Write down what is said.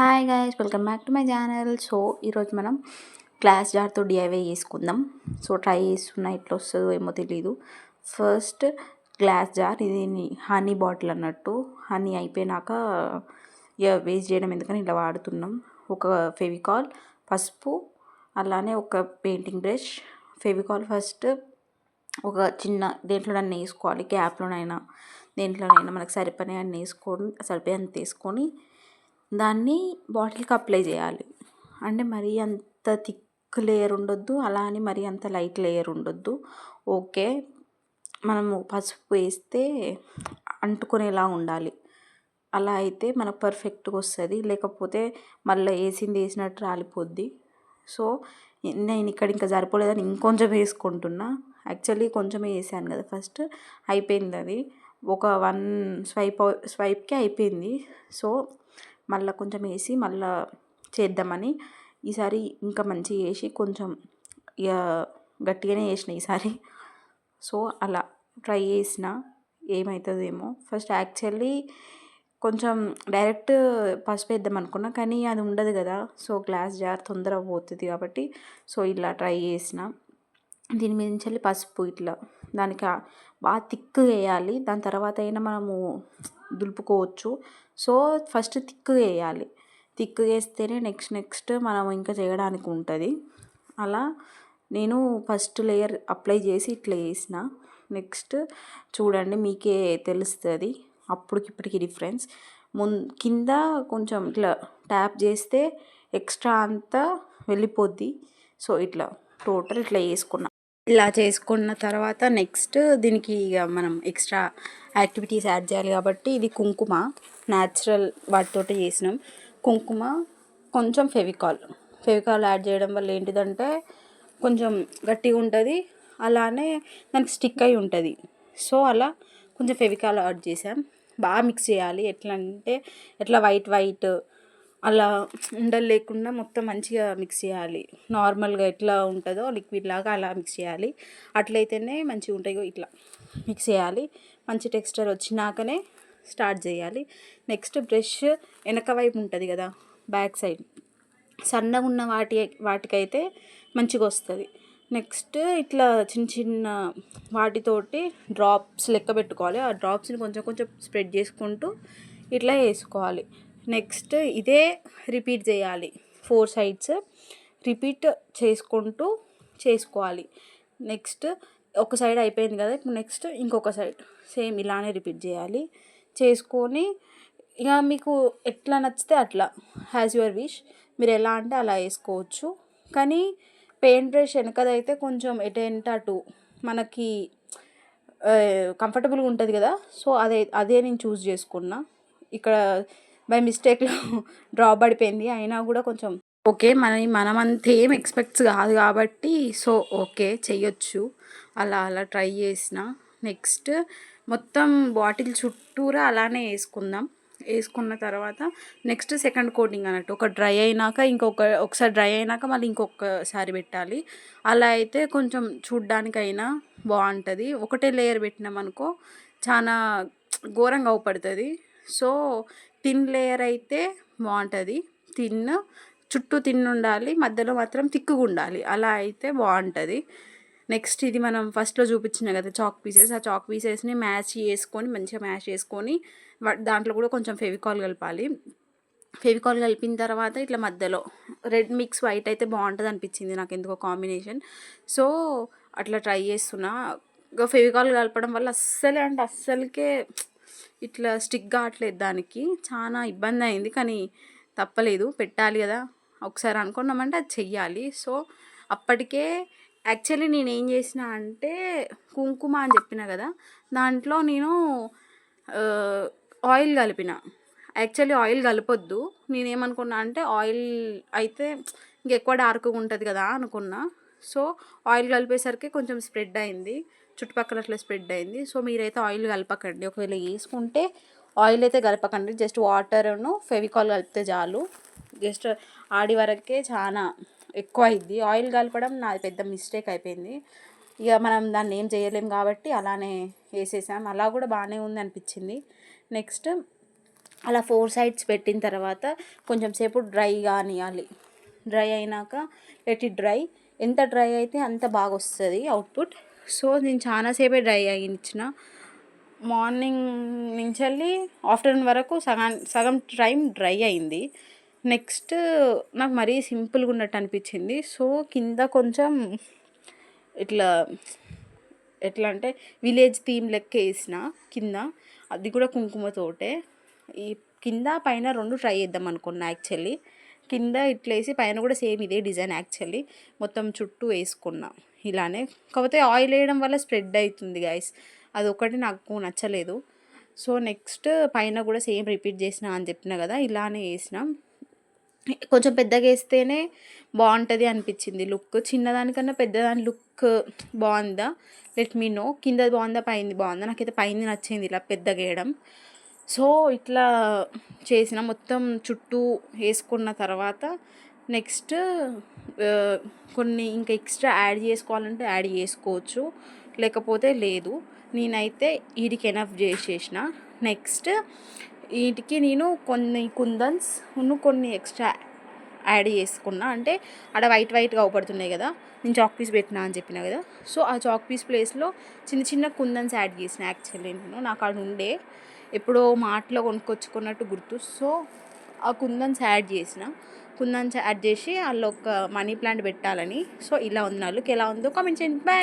Hi guys, welcome back to my channel. So ఈరోజు మనం glass జార్తో DIY చేసుకుందాం. So try చేస్తున్నా, ఎట్లా వస్తుందో ఏమో తెలీదు. ఫస్ట్ గ్లాస్ జార్, ఇది హనీ బాటిల్ అన్నట్టు. హనీ అయిపోయినాక ఇక వేస్ట్ చేయడం ఎందుకని ఇలా వాడుతున్నాం. ఒక ఫెవికాల్, పసుపు, అలానే ఒక పెయింటింగ్ బ్రష్. ఫెవికాల్ ఫస్ట్ ఒక చిన్న దేంట్లోనైనా వేసుకోవాలి, క్యాప్లోనైనా దేంట్లోనైనా మనకు సరిపోయిన సరిపోయేంత వేసుకొని దాన్ని బాటిల్కి అప్లై చేయాలి. అంటే మరీ అంత థిక్ లేయర్ ఉండొద్దు, అలా అని మరీ అంత లైట్ లేయర్ ఉండొద్దు. ఓకే, మనము పసుపు వేస్తే అంటుకునేలా ఉండాలి. అలా అయితే మనకు పర్ఫెక్ట్గా వస్తుంది. లేకపోతే మళ్ళీ వేసినట్టు రాలిపోద్ది. సో నేను ఇక్కడ ఇంకా సరిపోలేదని ఇంకొంచెం వేసుకుంటున్నా. యాక్చువల్లీ కొంచెమే వేసాను కదా ఫస్ట్, అయిపోయింది అది. ఒక 1 స్వైప్కి అయిపోయింది. సో మళ్ళీ కొంచెం వేసి మళ్ళీ చేద్దామని ఈసారి ఇంకా మంచిగా వేసి కొంచెం ఇక గట్టిగానే వేసిన ఈసారి. సో అలా ట్రై చేసిన, ఏమవుతుందేమో. ఫస్ట్ యాక్చువల్లీ కొంచెం డైరెక్ట్ పసుపు వేద్దాం అనుకున్నా, కానీ అది ఉండదు కదా. సో గ్లాస్ జార్ తొందరగా పోతుంది కాబట్టి సో ఇలా ట్రై చేసిన. దీని మీద నుంచి పసుపు ఇట్లా దానికి బాగా థిక్గా వేయాలి. దాని తర్వాత అయినా మనము దులుపుకోవచ్చు. సో ఫస్ట్ థిక్గా వేయాలి. థిక్గా వేస్తేనే నెక్స్ట్ మనం ఇంకా చేయడానికి ఉంటుంది. అలా నేను ఫస్ట్ లేయర్ అప్లై చేసి ఇట్లా వేసిన. నెక్స్ట్ చూడండి, మీకే తెలుస్తుంది అప్పటికిప్పటికి డిఫరెన్స్. కింద కొంచెం ఇట్లా ట్యాప్ చేస్తే ఎక్స్ట్రా అంతా వెళ్ళిపోద్ది. సో ఇట్లా టోటల్ ఇట్లా వేసుకున్నా. ఇలా చేసుకున్న తర్వాత నెక్స్ట్ దీనికి ఇక మనం ఎక్స్ట్రా యాక్టివిటీస్ యాడ్ చేయాలి కాబట్టి ఇది కుంకుమ, న్యాచురల్ వాటితో చేసినాం. కుంకుమ, కొంచెం ఫెవికాల్ యాడ్ చేయడం వల్ల ఏంటిదంటే కొంచెం గట్టిగా ఉంటుంది, అలానే దానికి స్టిక్ అయి ఉంటుంది. సో అలా కొంచెం ఫెవికాల్ యాడ్ చేసాం. బాగా మిక్స్ చేయాలి. ఎట్లా వైట్ అలా ఉండలు లేకుండా మొత్తం మంచిగా మిక్స్ చేయాలి. నార్మల్గా ఎట్లా ఉంటుందో లిక్విడ్ లాగా అలా మిక్స్ చేయాలి. అట్లయితేనే మంచిగా ఉంటాయి. ఇట్లా మిక్స్ చేయాలి. మంచి టెక్స్చర్ వచ్చినాకనే స్టార్ట్ చేయాలి. నెక్స్ట్ బ్రష్ వెనక వైపు ఉంటుంది కదా, బ్యాక్ సైడ్ సన్నగా ఉన్న వాటికైతే మంచిగా వస్తుంది. నెక్స్ట్ ఇట్లా చిన్న వాటితోటి డ్రాప్స్ లెక్క పెట్టుకోవాలి. ఆ డ్రాప్స్ని కొంచెం స్ప్రెడ్ చేసుకుంటూ ఇట్లా వేసుకోవాలి. నెక్స్ట్ ఇదే రిపీట్ చేయాలి. 4 సైడ్స్ రిపీట్ చేసుకుంటూ చేసుకోవాలి. నెక్స్ట్ ఒక సైడ్ అయిపోయింది కదా, ఇప్పుడు నెక్స్ట్ ఇంకొక సైడ్ సేమ్ ఇలానే రిపీట్ చేయాలి. చేసుకొని ఇక మీకు ఎట్లా నచ్చితే అట్లా, హ్యాజ్ యువర్ విష్, మీరు ఎలా అంటే అలా వేసుకోవచ్చు. కానీ పెయింట్ బ్రష్ వెనకదైతే కొంచెం అటు మనకి కంఫర్టబుల్గా ఉంటుంది కదా. సో అదే నేను చూస్ చేసుకున్నా. ఇక్కడ బై మిస్టేక్లో డ్రాప్ పడిపోయింది. అయినా కూడా కొంచెం ఓకే, మనమంతా ఏం ఎక్స్పెక్ట్స్ కాదు కాబట్టి సో ఓకే చెయ్యొచ్చు. అలా ట్రై చేసిన. నెక్స్ట్ మొత్తం బాటిల్ చుట్టూరా అలానే వేసుకున్న తర్వాత నెక్స్ట్ సెకండ్ కోటింగ్ అన్నట్టు. ఒకసారి డ్రై అయినాక మళ్ళీ ఇంకొకసారి పెట్టాలి. అలా అయితే కొంచెం చూడ్డానికైనా బాగుంటుంది. ఒకటే లేయర్ పెట్టినామనుకో చాలా ఘోరంగా అవుపడుతుంది. సో థిన్ లేయర్ అయితే బాగుంటుంది. చుట్టూ థిన్ ఉండాలి, మధ్యలో మాత్రం థిక్గా ఉండాలి. అలా అయితే బాగుంటుంది. నెక్స్ట్ ఇది మనం ఫస్ట్లో చూపించిన కదా చాక్ పీసెస్, ఆ చాక్ పీసెస్ని మంచిగా మ్యాష్ చేసుకొని దాంట్లో కూడా కొంచెం ఫెవికాల్ కలపాలి. ఫెవికాల్ కలిపిన తర్వాత ఇట్లా మధ్యలో రెడ్ మిక్స్ వైట్ అయితే బాగుంటుంది అనిపించింది నాకు ఎందుకో కాంబినేషన్. సో అట్లా ట్రై చేస్తున్నా. ఇంకా ఫెవికాల్ కలపడం వల్ల అస్సలకే ఇట్లా స్టిక్ కావట్లేదు. దానికి చాలా ఇబ్బంది అయింది, కానీ తప్పలేదు, పెట్టాలి కదా. ఒకసారి అనుకున్నామంటే అది చెయ్యాలి. సో అప్పటికే యాక్చువల్లీ నేను ఏం చేసిన అంటే, కుంకుమ అని చెప్పిన కదా, దాంట్లో నేను ఆయిల్ కలిపిన. యాక్చువల్లీ ఆయిల్ కలపొద్దు. నేనేమనుకున్నా అంటే ఆయిల్ అయితే ఇంకెక్కువ డార్క్గా ఉంటుంది కదా అనుకున్నా. సో ఆయిల్ కలిపేసరికి కొంచెం స్ప్రెడ్ అయింది, చుట్టుపక్కల అట్లా స్ప్రెడ్ అయింది. సో మీరైతే ఆయిల్ కలపకండి. ఒకవేళ వేసుకుంటే ఆయిల్ అయితే కలపకండి. జస్ట్ వాటర్ను ఫెవికాల్ కలిపితే చాలు. జస్ట్ ఆడి వరకే చాలా ఎక్కువ అయింది. ఆయిల్ కలపడం నాది పెద్ద మిస్టేక్ అయిపోయింది. ఇక మనం దాన్ని ఏం చేయలేం కాబట్టి అలానే వేసేసాం. అలా కూడా బాగానే ఉంది అనిపించింది. నెక్స్ట్ అలా 4 సైడ్స్ పెట్టిన తర్వాత కొంచెం సేపు డ్రై కానియాలి. డ్రై అయినాక లెట్ ఇట్ డ్రై. ఎంత డ్రై అయితే అంత బాగా వస్తుంది అవుట్పుట్. సో నేను చాలాసేపే డ్రై అయ్యించిన. మార్నింగ్ నుంచి వెళ్ళి ఆఫ్టర్నూన్ వరకు సగం టైం డ్రై అయింది. నెక్స్ట్ నాకు మరీ సింపుల్గా ఉన్నట్టు అనిపించింది. సో కింద కొంచెం ఇట్లా ఎట్లా అంటే విలేజ్ థీమ్ లెక్క వేసిన కింద, అది కూడా కుంకుమతోటే. ఈ కింద పైన 2 ట్రై చేద్దాం అనుకున్నా యాక్చువల్లీ. కింద ఇట్లా వేసి పైన కూడా సేమ్ ఇదే డిజైన్ యాక్చువల్లీ మొత్తం చుట్టూ వేసుకున్నా ఇలానే. కాకపోతే ఆయిల్ వేయడం వల్ల స్ప్రెడ్ అవుతుంది గైస్, అదొకటి నాకు నచ్చలేదు. సో నెక్స్ట్ పైన కూడా సేమ్ రిపీట్ చేసిన అని చెప్పిన కదా, ఇలానే వేసిన. కొంచెం పెద్దగా వేస్తేనే బాగుంటుంది అనిపించింది లుక్. చిన్నదానికన్నా పెద్దదాని లుక్ బాగుందా, లెట్ మీ నో. కిందది బాగుందా పైంది బాగుందా? నాకైతే పైంది నచ్చింది ఇలా పెద్దగా వేయడం. సో ఇట్లా చేసిన మొత్తం చుట్టూ వేసుకున్న తర్వాత నెక్స్ట్ కొన్ని ఇంకా ఎక్స్ట్రా యాడ్ చేసుకోవాలంటే యాడ్ చేసుకోవచ్చు, లేకపోతే లేదు. నేనైతే వీటికి ఎనఫ్ చేసేసిన. నెక్స్ట్ వీటికి నేను కొన్ని కుందన్స్ కొన్ని ఎక్స్ట్రా యాడ్ చేసుకున్నా. అంటే అక్కడ వైట్గా అవపడుతున్నాయి కదా, నేను చాక్ పీస్ పెట్టినా అని చెప్పిన కదా. సో ఆ చాక్ పీస్ ప్లేస్లో చిన్న చిన్న కుందన్స్ యాడ్ చేసిన యాక్చువల్లీ. నాకు అక్కడ ఉండే ఎప్పుడో మార్ట్లో కొనుక్కొచ్చుకున్నట్టు గుర్తు. సో ఆ కుందన్స్ యాడ్ చేసిన. కుందన్స్ యాడ్ చేసి అందులో ఒక మనీ ప్లాంట్ పెట్టాలని. సో ఇలా ఉంది. నా లుక్ ఎలా ఉందో కామెంట్ చేయండి. బాయ్.